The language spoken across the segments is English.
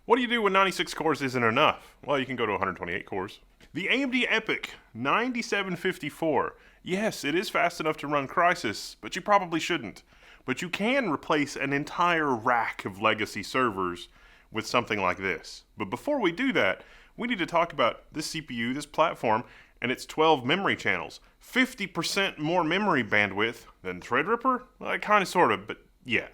What do you do when 96 cores isn't enough? Well, you can go to 128 cores. The AMD EPYC 9754. Yes, it is fast enough to run Crysis, but you probably shouldn't. But you can replace an entire rack of legacy servers with something like this. But before we do that, we need to talk about this CPU, this platform, and its 12 memory channels. 50% more memory bandwidth than Threadripper? Well, kind of, sort of, but yeah.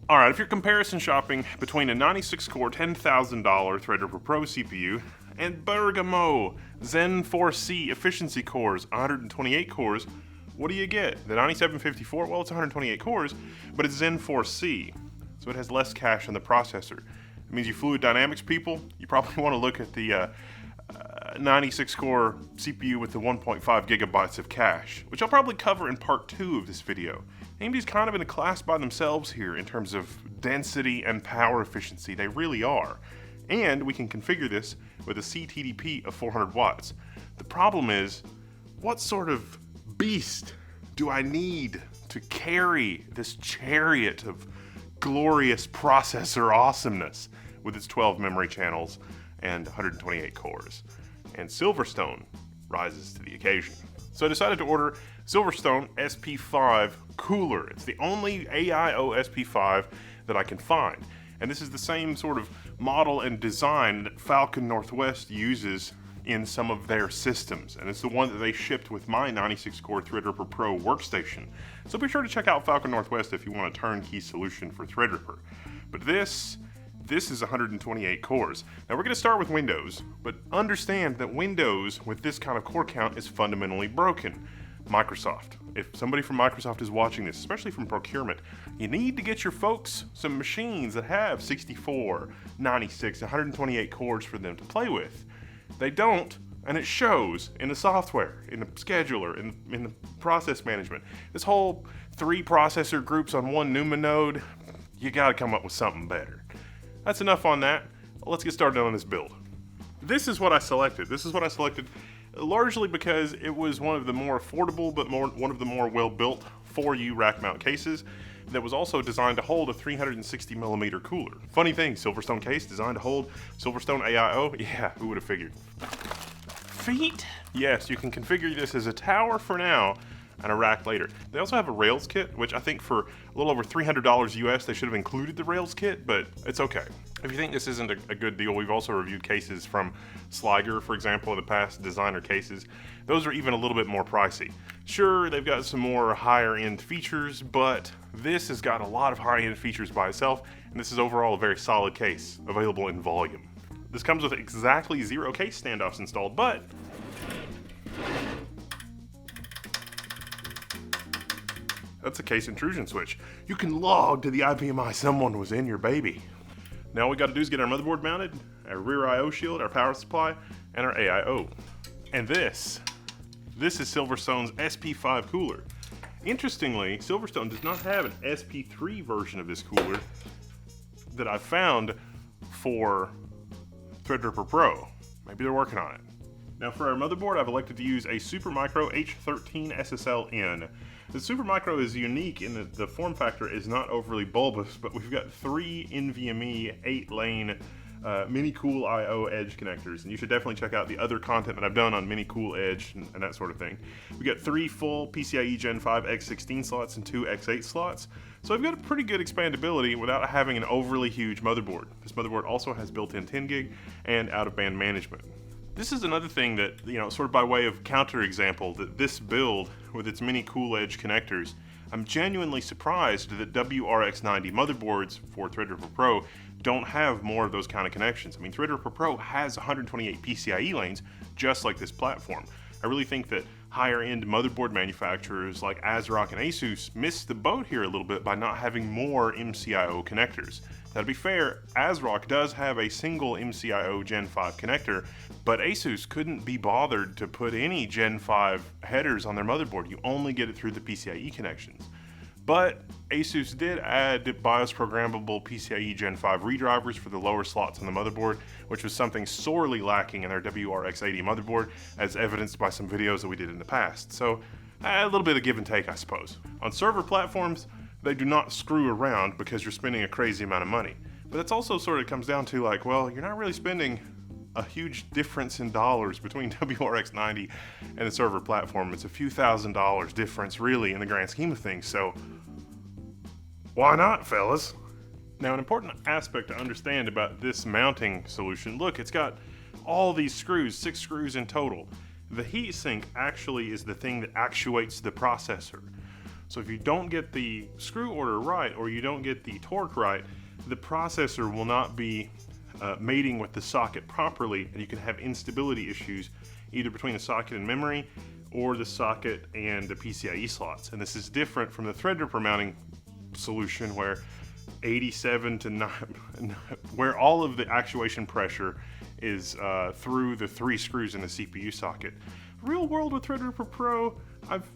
Alright, if you're comparison shopping between a 96-core $10,000 Threadripper Pro CPU and Bergamo Zen 4C efficiency cores, 128 cores, what do you get? The 9754, well, it's 128 cores, but it's Zen 4C, so it has less cache in the processor. It means you fluid dynamics people, you probably want to look at the 96-core CPU with the 1.5 gigabytes of cache, which I'll probably cover in part 2 of this video. AMD's kind of in a class by themselves here in terms of density and power efficiency. They really are. And we can configure this with a CTDP of 400 watts. The problem is, what sort of beast do I need to carry this chariot of glorious processor awesomeness with its 12 memory channels and 128 cores? And Silverstone rises to the occasion. So I decided to order Silverstone SP5 Cooler. It's the only AIO SP5 that I can find. And this is the same sort of model and design that Falcon Northwest uses in some of their systems. And it's the one that they shipped with my 96-core Threadripper Pro workstation. So be sure to check out Falcon Northwest if you want a turnkey solution for Threadripper. But this is 128 cores. Now we're going to start with Windows, but understand that Windows with this kind of core count is fundamentally broken. Microsoft. If somebody from Microsoft is watching this, especially from procurement, you need to get your folks some machines that have 64, 96, 128 cores for them to play with. They don't, and it shows in the software, in the scheduler, in the process management. This whole 3 processor groups on one NUMA node, you gotta come up with something better. That's enough on that. Let's get started on this build. This is what I selected. Largely because it was one of the more affordable but one of the more well-built 4U rack mount cases that was also designed to hold a 360mm cooler. Funny thing, Silverstone case designed to hold Silverstone AIO? Yeah, who would have figured? Feet? Yes, you can configure this as a tower for now and a rack later. They also have a Rails kit, which I think for a little over $300 US, they should have included the Rails kit, but it's okay. If you think this isn't a good deal, we've also reviewed cases from Sliger, for example, in the past, designer cases. Those are even a little bit more pricey. Sure, they've got some more higher end features, but this has got a lot of high end features by itself, and this is overall a very solid case, available in volume. This comes with exactly 0 case standoffs installed, but that's a case intrusion switch. You can log to the IPMI someone was in your baby. Now all we gotta do is get our motherboard mounted, our rear I/O shield, our power supply, and our AIO. And this is Silverstone's SP5 cooler. Interestingly, Silverstone does not have an SP3 version of this cooler that I found for Threadripper Pro. Maybe they're working on it. Now for our motherboard, I've elected to use a Supermicro H13 SSL-N. The Supermicro is unique in that the form factor is not overly bulbous, but we've got 3 NVMe 8-lane Mini Cool I/O Edge connectors, and you should definitely check out the other content that I've done on Mini Cool Edge and that sort of thing. We've got 3 full PCIe Gen 5 X16 slots and 2 X8 slots, so I've got a pretty good expandability without having an overly huge motherboard. This motherboard also has built-in 10 gig and out-of-band management. This is another thing that, sort of by way of counterexample, that this build with its Mini Cool Edge connectors, I'm genuinely surprised that WRX90 motherboards for Threadripper Pro don't have more of those kind of connections. I mean, Threadripper Pro has 128 PCIe lanes, just like this platform. I really think that higher end motherboard manufacturers like ASRock and Asus missed the boat here a little bit by not having more MCIO connectors. Now to be fair, ASRock does have a single MCIO Gen 5 connector, but Asus couldn't be bothered to put any Gen 5 headers on their motherboard. You only get it through the PCIe connections. But Asus did add BIOS programmable PCIe Gen 5 redrivers for the lower slots on the motherboard, which was something sorely lacking in their WRX80 motherboard, as evidenced by some videos that we did in the past. So a little bit of give and take, I suppose. On server platforms, they do not screw around because you're spending a crazy amount of money. But that's also sort of comes down to like, well, you're not really spending a huge difference in dollars between WRX90 and the server platform. It's a few $1,000s difference really in the grand scheme of things, so why not, fellas? Now, an important aspect to understand about this mounting solution, look, it's got all these screws, 6 screws in total. The heatsink actually is the thing that actuates the processor. So if you don't get the screw order right, or you don't get the torque right, the processor will not be mating with the socket properly, and you can have instability issues either between the socket and memory, or the socket and the PCIe slots. And this is different from the Threadripper mounting solution where 87 to 9, where all of the actuation pressure is through the 3 screws in the CPU socket. Real world with Threadripper Pro,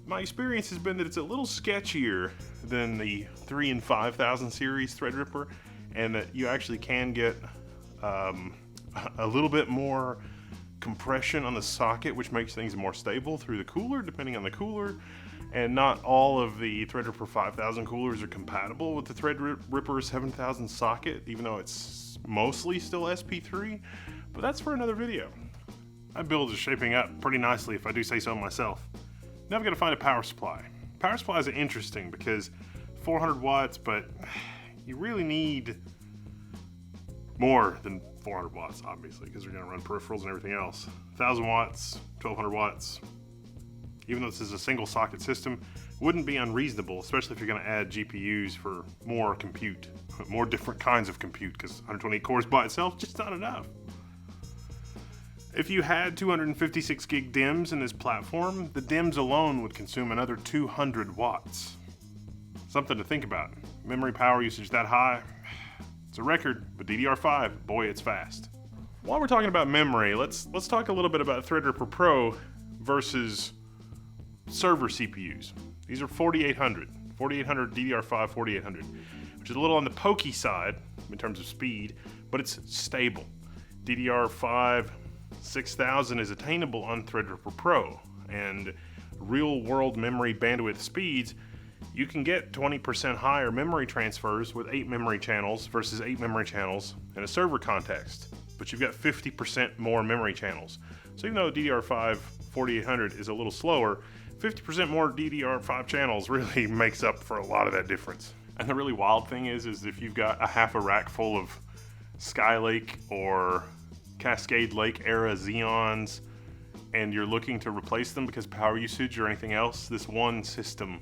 my experience has been that it's a little sketchier than the 3 and 5000 series Threadripper, and that you actually can get a little bit more compression on the socket, which makes things more stable through the cooler, depending on the cooler. And not all of the Threadripper 5000 coolers are compatible with the Threadripper 7000 socket, even though it's mostly still SP3, but that's for another video. My build is shaping up pretty nicely, if I do say so myself. Now I've got to find a power supply. Power supplies are interesting because 400 watts, but you really need more than 400 watts, obviously, because you're going to run peripherals and everything else. 1000 watts, 1200 watts, even though this is a single socket system, wouldn't be unreasonable, especially if you're going to add GPUs for more compute, more different kinds of compute, because 128 cores by itself just not enough. If you had 256 gig DIMMs in this platform, the DIMMs alone would consume another 200 watts. Something to think about. Memory power usage that high, it's a record, but DDR5, boy, it's fast. While we're talking about memory, let's talk a little bit about Threadripper Pro versus server CPUs. These are 4800 DDR5 4800, which is a little on the pokey side in terms of speed, but it's stable. DDR5 6000 is attainable on Threadripper Pro, and real world memory bandwidth speeds, you can get 20% higher memory transfers with 8 memory channels versus 8 memory channels in a server context, but you've got 50% more memory channels. So even though DDR5 4800 is a little slower, 50% more DDR5 channels really makes up for a lot of that difference. And the really wild thing is if you've got a half a rack full of Skylake or Cascade Lake era Xeons and you're looking to replace them because power usage or anything else, this one system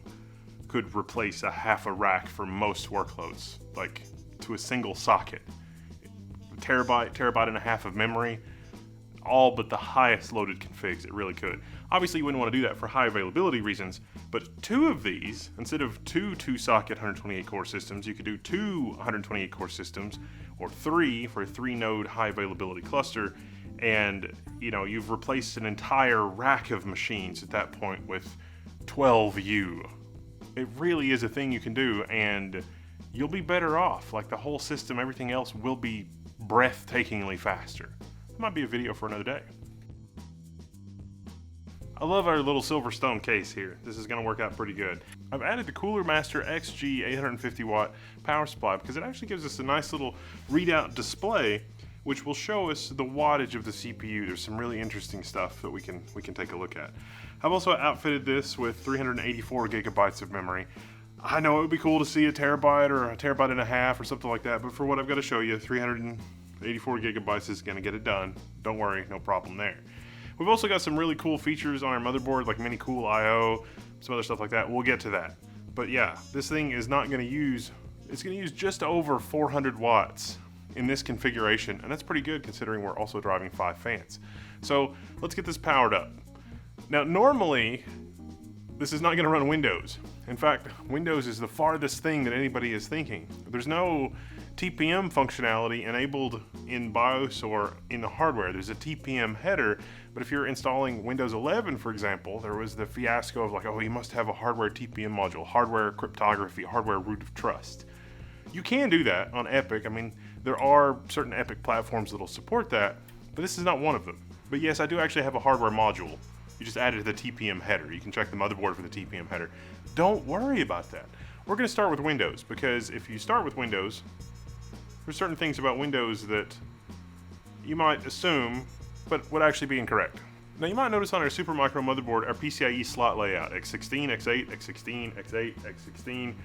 could replace a half a rack for most workloads, like to a single socket. Terabyte and a half of memory, all but the highest loaded configs, it really could. Obviously you wouldn't want to do that for high availability reasons, but 2 of these, instead of 2 2-socket 128 core systems, you could do 2 128 core systems, or 3 for a 3-node high availability cluster, and you've replaced an entire rack of machines at that point with 12U. It really is a thing you can do, and you'll be better off. Like the whole system, everything else will be breathtakingly faster. It might be a video for another day. I love our little Silverstone case here. This is going to work out pretty good. I've added the Cooler Master XG 850 watt power supply because it actually gives us a nice little readout display which will show us the wattage of the CPU. There's some really interesting stuff that we can take a look at. I've also outfitted this with 384 gigabytes of memory. I know it would be cool to see a terabyte or a terabyte and a half or something like that, but for what I've got to show you, 384 gigabytes is going to get it done. Don't worry, no problem there. We've also got some really cool features on our motherboard, like mini cool I/O, some other stuff like that. We'll get to that. But yeah, this thing is not going to use, it's going to use just over 400 watts in this configuration, and that's pretty good considering we're also driving 5 fans. So let's get this powered up. Now normally, this is not going to run Windows. In fact, Windows is the farthest thing that anybody is thinking. There's no TPM functionality enabled in BIOS or in the hardware. There's a TPM header, but if you're installing Windows 11, for example, there was the fiasco of like, oh, you must have a hardware TPM module, hardware cryptography, hardware root of trust. You can do that on Epic. I mean, there are certain Epic platforms that'll support that, but this is not one of them. But yes, I do actually have a hardware module. You just add it to the TPM header. You can check the motherboard for the TPM header. Don't worry about that. We're going to start with Windows, because if you start with Windows, there's certain things about Windows that you might assume, but would actually be incorrect. Now you might notice on our Supermicro motherboard, our PCIe slot layout, x16, x8, x16, x8, x16.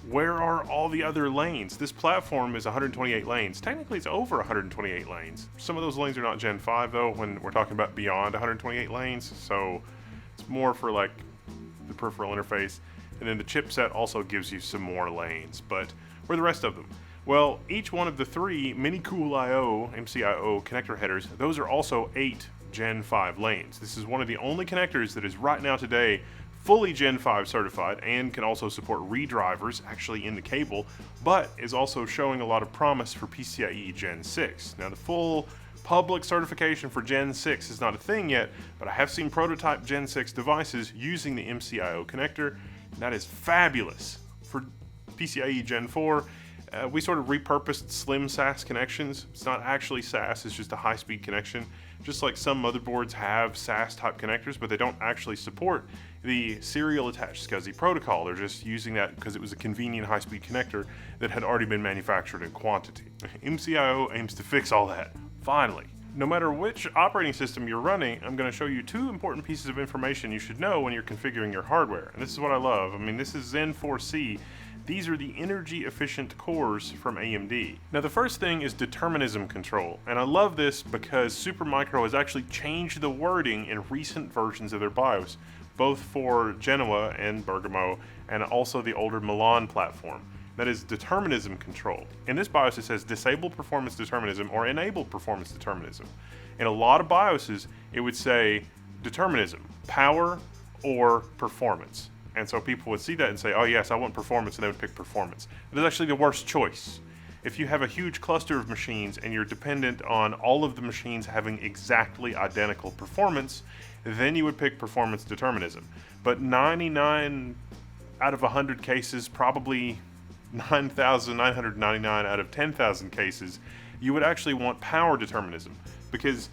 Where are all the other lanes? This platform is 128 lanes. Technically it's over 128 lanes. Some of those lanes are not Gen 5 though, when we're talking about beyond 128 lanes, so it's more for like the peripheral interface. And then the chipset also gives you some more lanes, but where are the rest of them? Well, each one of the three Mini-Cool.io, MCIO connector headers, those are also 8 Gen 5 lanes. This is one of the only connectors that is right now today fully Gen 5 certified and can also support redrivers actually in the cable, but is also showing a lot of promise for PCIe Gen 6. Now the full public certification for Gen 6 is not a thing yet, but I have seen prototype Gen 6 devices using the MCIO connector, and that is fabulous. For PCIe Gen 4, we sort of repurposed slim SAS connections. It's not actually SAS, it's just a high-speed connection. Just like some motherboards have SAS type connectors, but they don't actually support the serial attached SCSI protocol. They're just using that because it was a convenient high-speed connector that had already been manufactured in quantity. MCIO aims to fix all that. Finally, no matter which operating system you're running, I'm going to show you two important pieces of information you should know when you're configuring your hardware. And this is what I love. I mean, this is Zen 4C. These are the energy efficient cores from AMD. Now the first thing is determinism control, and I love this because Supermicro has actually changed the wording in recent versions of their BIOS, both for Genoa and Bergamo, and also the older Milan platform. That is determinism control. In this BIOS it says disable performance determinism or enable performance determinism. In a lot of BIOSes it would say determinism, power or performance. And so people would see that and say, oh yes, I want performance, and they would pick performance. It is actually the worst choice. If you have a huge cluster of machines and you're dependent on all of the machines having exactly identical performance, then you would pick performance determinism. But 99 out of 100 cases, probably 9,999 out of 10,000 cases, you would actually want power determinism, because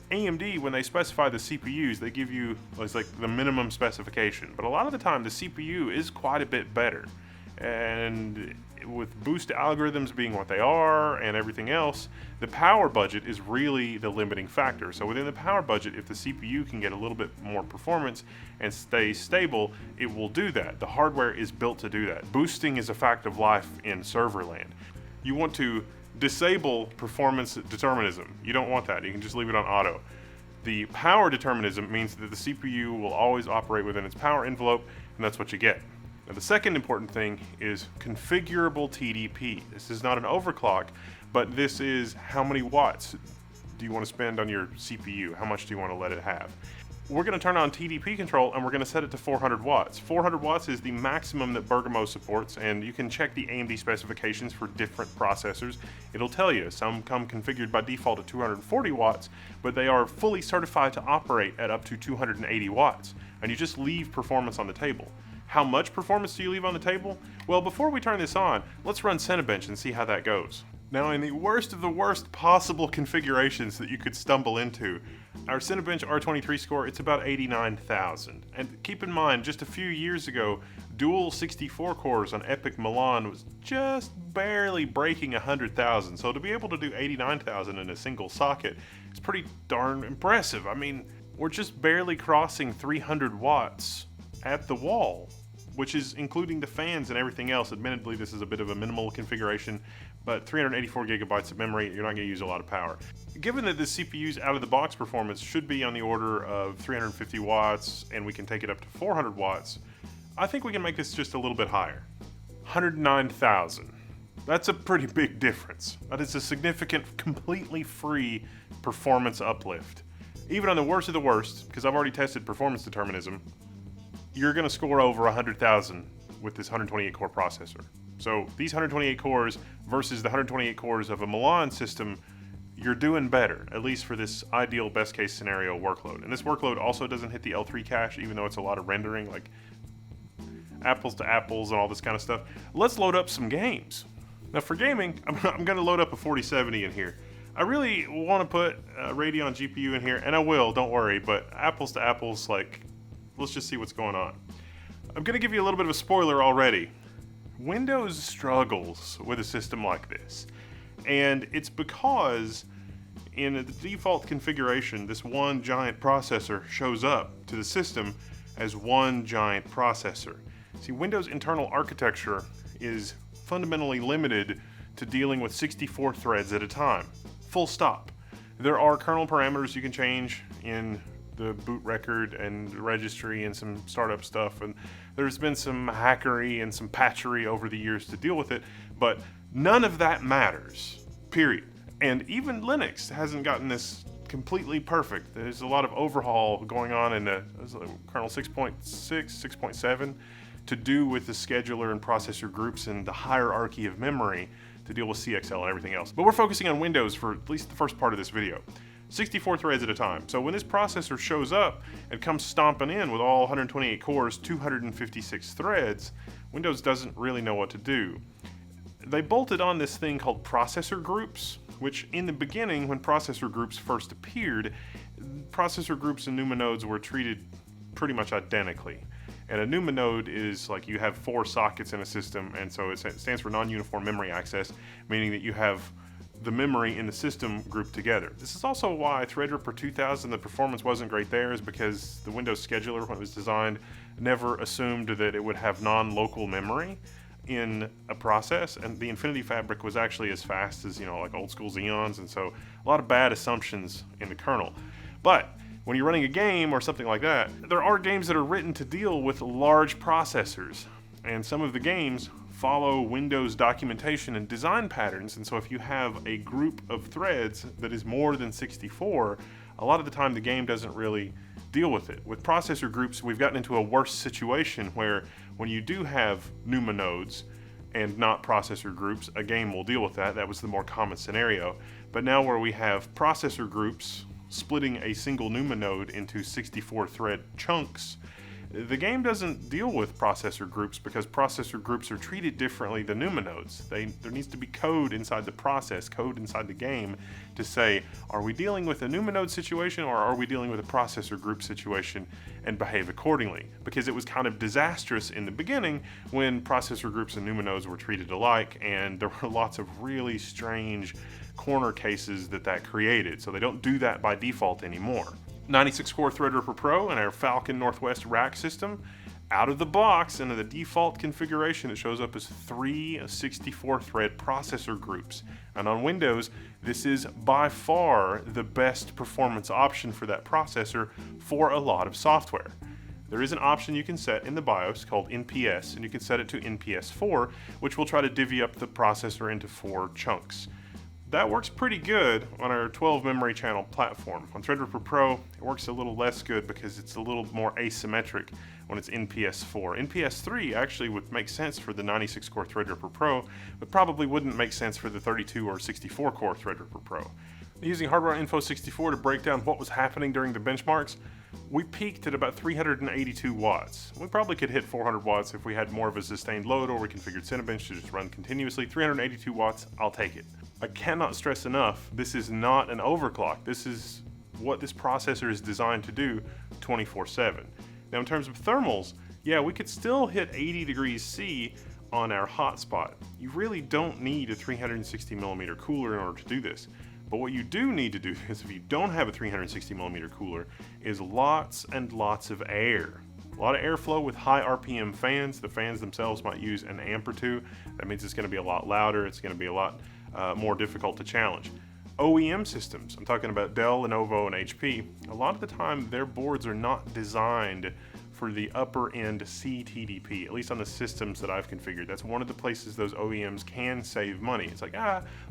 AMD, when they specify the CPUs, they give you, it's like the minimum specification, but a lot of the time the CPU is quite a bit better. And with boost algorithms being what they are and everything else, the power budget is really the limiting factor. So within the power budget, if the CPU can get a little bit more performance and stay stable, it will do that. The hardware is built to do that. Boosting is a fact of life in server land. You want to disable performance determinism. You don't want that. You can just leave it on auto. The power determinism means that the CPU will always operate within its power envelope, and that's what you get. Now the second important thing is configurable TDP. This is not an overclock, but this is how many watts do you want to spend on your CPU? How much do you want to let it have? We're going to turn on TDP control and we're going to set it to 400 watts. 400 watts is the maximum that Bergamo supports, and you can check the AMD specifications for different processors. It'll tell you. Some come configured by default at 240 watts, but they are fully certified to operate at up to 280 watts. And you just leave performance on the table. How much performance do you leave on the table? Well, before we turn this on, let's run Cinebench and see how that goes. Now, in the worst of the worst possible configurations that you could stumble into, our Cinebench R23 score, it's about 89,000. And keep in mind, just a few years ago, dual 64 cores on Epic Milan was just barely breaking 100,000. So to be able to do 89,000 in a single socket is pretty darn impressive. I mean, we're just barely crossing 300 watts at the wall, which is including the fans and everything else. Admittedly, this is a bit of a minimal configuration, but 384 gigabytes of memory, you're not going to use a lot of power. Given that the CPU's out-of-the-box performance should be on the order of 350 watts, and we can take it up to 400 watts, I think we can make this just a little bit higher. 109,000. That's a pretty big difference. That is a significant, completely free performance uplift. Even on the worst of the worst, because I've already tested performance determinism, you're going to score over 100,000 with this 128 core processor. So these 128 cores versus the 128 cores of a Milan system, you're doing better, at least for this ideal best case scenario workload. And this workload also doesn't hit the L3 cache, even though it's a lot of rendering, like apples to apples and all this kind of stuff. Let's load up some games. Now for gaming, I'm gonna load up a 4070 in here. I really want to put a Radeon GPU in here, and I will, don't worry, but apples to apples, like, let's just see what's going on. I'm gonna give you a little bit of a spoiler already. Windows struggles with a system like this, and it's because in the default configuration, this one giant processor shows up to the system as one giant processor. See, Windows internal architecture is fundamentally limited to dealing with 64 threads at a time. Full stop. There are kernel parameters you can change in the boot record and registry and some startup stuff, and there's been some hackery and some patchery over the years to deal with it, but none of that matters, period. And even Linux hasn't gotten this completely perfect. There's a lot of overhaul going on in the kernel 6.6, 6.7 to do with the scheduler and processor groups and the hierarchy of memory to deal with CXL and everything else. But we're focusing on Windows for at least the first part of this video. 64 threads at a time. So when this processor shows up and comes stomping in with all 128 cores, 256 threads, Windows doesn't really know what to do. They bolted on this thing called processor groups, which in the beginning, when processor groups first appeared, processor groups and NUMA nodes were treated pretty much identically. And a NUMA node is like you have 4 sockets in a system, and so it stands for non-uniform memory access, meaning that you have the memory in the system grouped together. This is also why Threadripper 2000, the performance wasn't great there, is because the Windows scheduler, when it was designed, never assumed that it would have non-local memory in a process, and the Infinity Fabric was actually as fast as, like old school Xeons, and so a lot of bad assumptions in the kernel. But when you're running a game or something like that, there are games that are written to deal with large processors, and some of the games follow Windows documentation and design patterns, and so if you have a group of threads that is more than 64, a lot of the time the game doesn't really deal with it. With processor groups, we've gotten into a worse situation where when you do have NUMA nodes and not processor groups, a game will deal with that. That was the more common scenario. But now where we have processor groups splitting a single NUMA node into 64 thread chunks, the game doesn't deal with processor groups because processor groups are treated differently than NUMA nodes. There needs to be code inside the process, code inside the game to say, are we dealing with a NUMA node situation or are we dealing with a processor group situation, and behave accordingly. Because it was kind of disastrous in the beginning when processor groups and NUMA nodes were treated alike, and there were lots of really strange corner cases that created. So they don't do that by default anymore. 96 core Threadripper Pro and our Falcon Northwest rack system. Out of the box, into the default configuration, it shows up as 3 64 thread processor groups. And on Windows, this is by far the best performance option for that processor for a lot of software. There is an option you can set in the BIOS called NPS, and you can set it to NPS 4, which will try to divvy up the processor into 4 chunks. That works pretty good on our 12 memory channel platform. On Threadripper Pro, it works a little less good because it's a little more asymmetric when it's NPS 4. NPS 3 actually would make sense for the 96 core Threadripper Pro, but probably wouldn't make sense for the 32 or 64 core Threadripper Pro. Using Hardware Info 64 to break down what was happening during the benchmarks, we peaked at about 382 watts. We probably could hit 400 watts if we had more of a sustained load or we configured Cinebench to just run continuously. 382 watts, I'll take it. I cannot stress enough, this is not an overclock. This is what this processor is designed to do 24/7. Now in terms of thermals, yeah, we could still hit 80 degrees C on our hotspot. You really don't need a 360 millimeter cooler in order to do this. But what you do need to do is, if you don't have a 360 millimeter cooler, is lots and lots of air. A lot of airflow with high RPM fans. The fans themselves might use an amp or two. That means it's going to be a lot louder. It's going to be a lot more difficult to challenge. OEM systems, I'm talking about Dell, Lenovo, and HP, a lot of the time their boards are not designed for the upper end CTDP, at least on the systems that I've configured. That's one of the places those OEMs can save money. It's like,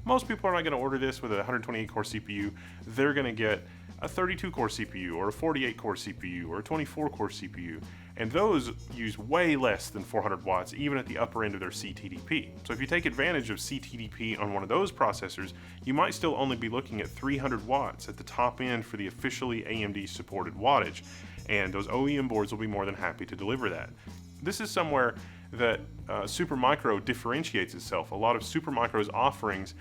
most people are not gonna order this with a 128 core CPU. They're gonna get a 32-core CPU or a 48-core CPU or a 24-core CPU, and those use way less than 400 watts even at the upper end of their CTDP. So if you take advantage of CTDP on one of those processors, you might still only be looking at 300 watts at the top end for the officially AMD supported wattage, and those OEM boards will be more than happy to deliver that. This is somewhere that Supermicro differentiates itself. A lot of Supermicro's offerings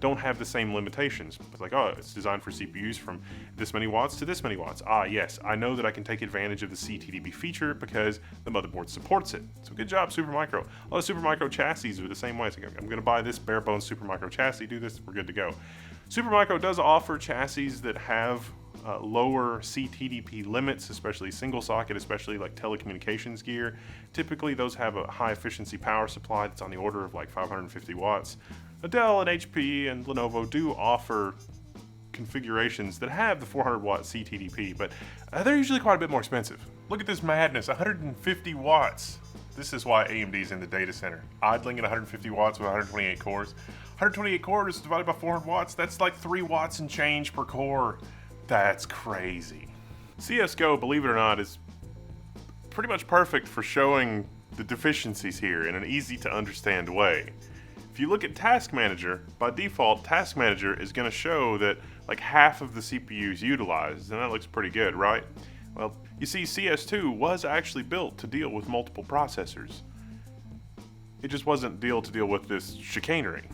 don't have the same limitations. It's like, oh, it's designed for CPUs from this many watts to this many watts. Ah, yes, I know that I can take advantage of the CTDP feature because the motherboard supports it. So good job, Supermicro. A lot of Supermicro chassis are the same way. It's like, I'm going to buy this bare bones Supermicro chassis, do this, we're good to go. Supermicro does offer chassis that have lower CTDP limits, especially single socket, especially like telecommunications gear. Typically those have a high efficiency power supply that's on the order of like 550 watts. Dell and HP and Lenovo do offer configurations that have the 400 watt CTDP, but they're usually quite a bit more expensive. Look at this madness, 150 watts. This is why AMD's in the data center. Idling at 150 watts with 128 cores. 128 cores divided by 400 watts, that's like 3 watts and change per core. That's crazy. CSGO, believe it or not, is pretty much perfect for showing the deficiencies here in an easy to understand way. If you look at Task Manager, by default, Task Manager is going to show that like half of the CPU is utilized, and that looks pretty good, right? Well, you see, CS2 was actually built to deal with multiple processors. It just wasn't built to deal with this chicanery.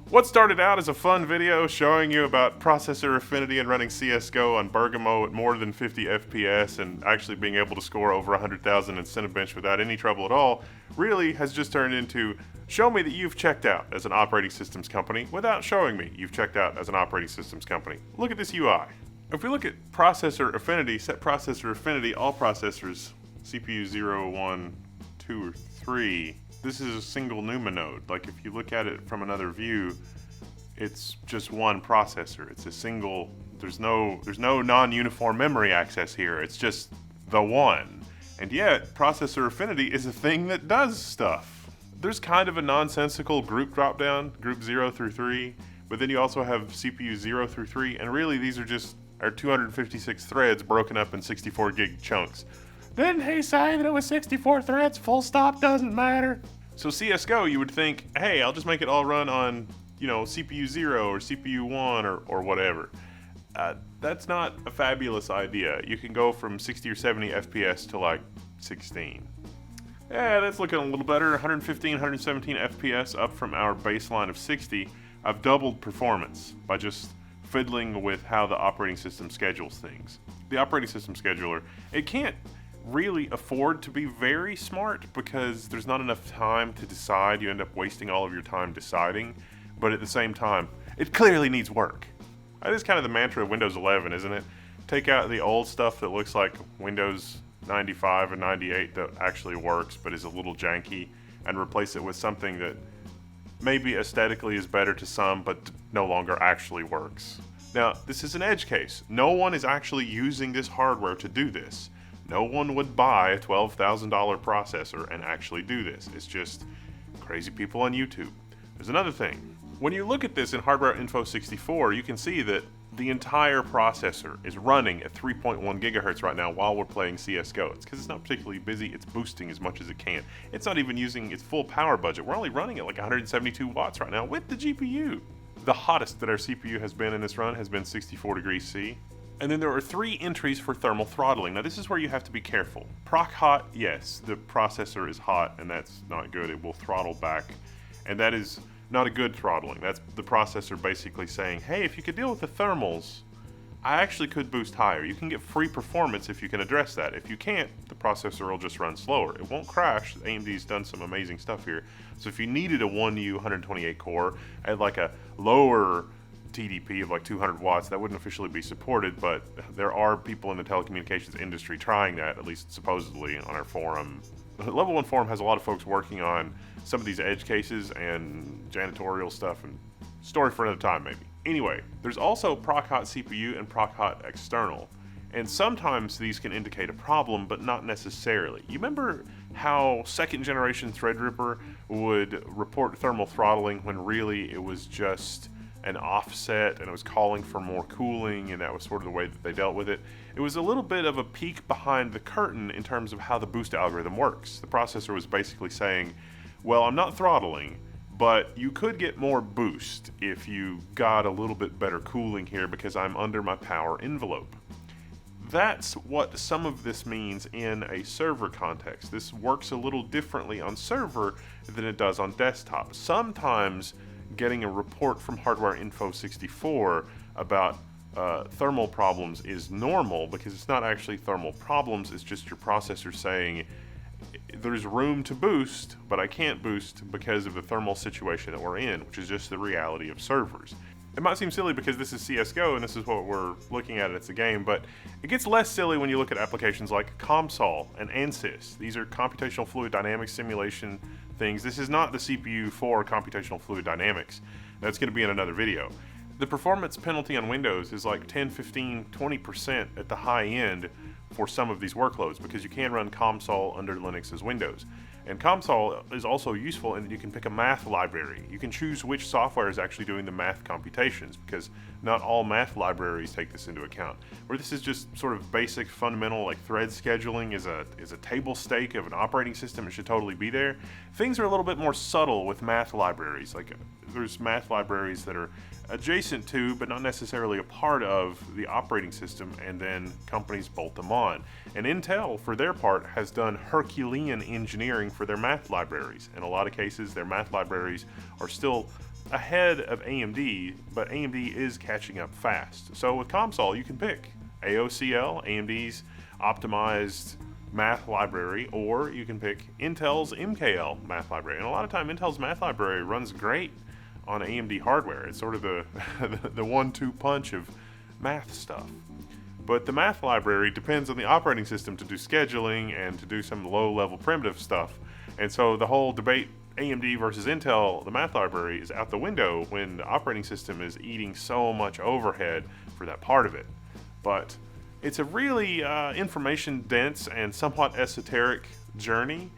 What started out as a fun video showing you about processor affinity and running CSGO on Bergamo at more than 50 FPS and actually being able to score over 100,000 in Cinebench without any trouble at all, really has just turned into show me that you've checked out as an operating systems company without showing me you've checked out as an operating systems company. Look at this UI. If we look at processor affinity, set processor affinity, all processors, CPU 0, 1, 2, or 3, this is a single NUMA node. Like if you look at it from another view, it's just one processor. It's a single, there's no non-uniform memory access here. It's just the one. And yet, processor affinity is a thing that does stuff. There's kind of a nonsensical group dropdown, group 0 through 3, but then you also have CPU 0 through 3, and really these are just our 256 threads broken up in 64 gig chunks. Didn't he say that it was 64 threads? Full stop, doesn't matter. So CSGO, you would think, hey, I'll just make it all run on, CPU 0 or CPU 1 or whatever. That's not a fabulous idea. You can go from 60 or 70 FPS to like 16. Yeah, that's looking a little better. 115, 117 FPS up from our baseline of 60. I've doubled performance by just fiddling with how the operating system schedules things. The operating system scheduler, it can't really afford to be very smart because there's not enough time to decide. You end up wasting all of your time deciding, but at the same time, it clearly needs work. That is kind of the mantra of Windows 11, isn't it? Take out the old stuff that looks like Windows 95 and 98 that actually works but is a little janky, and replace it with something that maybe aesthetically is better to some but no longer actually works. Now, this is an edge case. No one is actually using this hardware to do this. No one would buy a $12,000 processor and actually do this. It's just crazy people on YouTube. There's another thing. When you look at this in Hardware Info 64, you can see that the entire processor is running at 3.1 gigahertz right now while we're playing CSGO. It's because it's not particularly busy. It's boosting as much as it can. It's not even using its full power budget. We're only running at like 172 watts right now with the GPU. The hottest that our CPU has been in this run has been 64 degrees C. And then there are 3 entries for thermal throttling. Now this is where you have to be careful. Proc hot, yes, the processor is hot and that's not good. It will throttle back. And that is not a good throttling. That's the processor basically saying, hey, if you could deal with the thermals, I actually could boost higher. You can get free performance if you can address that. If you can't, the processor will just run slower. It won't crash. AMD's done some amazing stuff here. So if you needed a 1U 128 core at like a lower TDP of like 200 watts, that wouldn't officially be supported, but there are people in the telecommunications industry trying that, at least supposedly, on our forum. The Level 1 forum has a lot of folks working on some of these edge cases and janitorial stuff, and story for another time maybe. Anyway, there's also proc hot CPU and proc hot external, and sometimes these can indicate a problem, but not necessarily. You remember how second generation Threadripper would report thermal throttling when really it was just an offset, and it was calling for more cooling, and that was sort of the way that they dealt with it. It was a little bit of a peek behind the curtain in terms of how the boost algorithm works. The processor was basically saying, well, I'm not throttling, but you could get more boost if you got a little bit better cooling here because I'm under my power envelope. That's what some of this means in a server context. This works a little differently on server than it does on desktop. Sometimes getting a report from Hardware Info 64 about thermal problems is normal because it's not actually thermal problems, it's just your processor saying there's room to boost, but I can't boost because of the thermal situation that we're in, which is just the reality of servers. It might seem silly because this is CSGO and this is what we're looking at, it's a game, but it gets less silly when you look at applications like COMSOL and ANSYS. These are computational fluid dynamics simulation things. This is not the CPU for computational fluid dynamics. That's going to be in another video. The performance penalty on Windows is like 10, 15, 20% at the high end for some of these workloads because you can run COMSOL under Linux as Windows. And COMSOL is also useful in that you can pick a math library. You can choose which software is actually doing the math computations because not all math libraries take this into account. Where this is just sort of basic fundamental, like thread scheduling is a table stake of an operating system. It should totally be there. Things are a little bit more subtle with math libraries. Like there's math libraries that are adjacent to but not necessarily a part of the operating system, and then companies bolt them on. And Intel, for their part, has done Herculean engineering for their math libraries. In a lot of cases, their math libraries are still ahead of AMD, but AMD is catching up fast. So with COMSOL, you can pick AOCL, AMD's optimized math library, or you can pick Intel's MKL math library. And a lot of time, Intel's math library runs great on AMD hardware. It's sort of the the 1-2 punch of math stuff. But the math library depends on the operating system to do scheduling and to do some low-level primitive stuff. And so the whole debate, AMD versus Intel, the math library, is out the window when the operating system is eating so much overhead for that part of it. But it's a really information-dense and somewhat esoteric journey,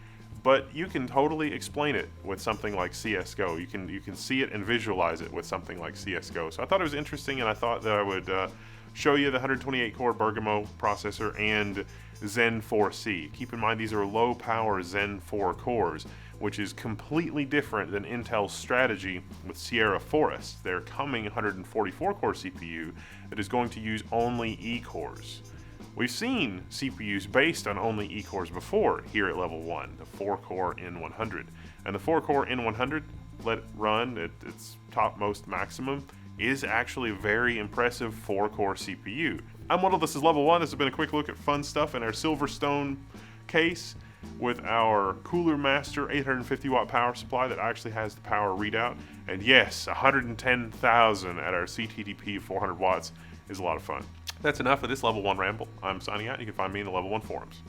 but you can totally explain it with something like CSGO. You can see it and visualize it with something like CSGO. So I thought it was interesting, and I thought that I would show you the 128-core Bergamo processor and Zen 4C. Keep in mind these are low-power Zen 4 cores, which is completely different than Intel's strategy with Sierra Forest, their coming 144-core CPU that is going to use only E-cores. We've seen CPUs based on only E-cores before here at Level 1, the 4-core N100. And the 4-core N100, let it run at its topmost maximum, is actually a very impressive 4-core CPU. I'm Waddle, this is Level 1. This has been a quick look at fun stuff in our Silverstone case with our Cooler Master 850 watt power supply that actually has the power readout. And yes, 110,000 at our CTDP 400 watts is a lot of fun. That's enough of this Level 1 ramble. I'm signing out. You can find me in the Level 1 forums.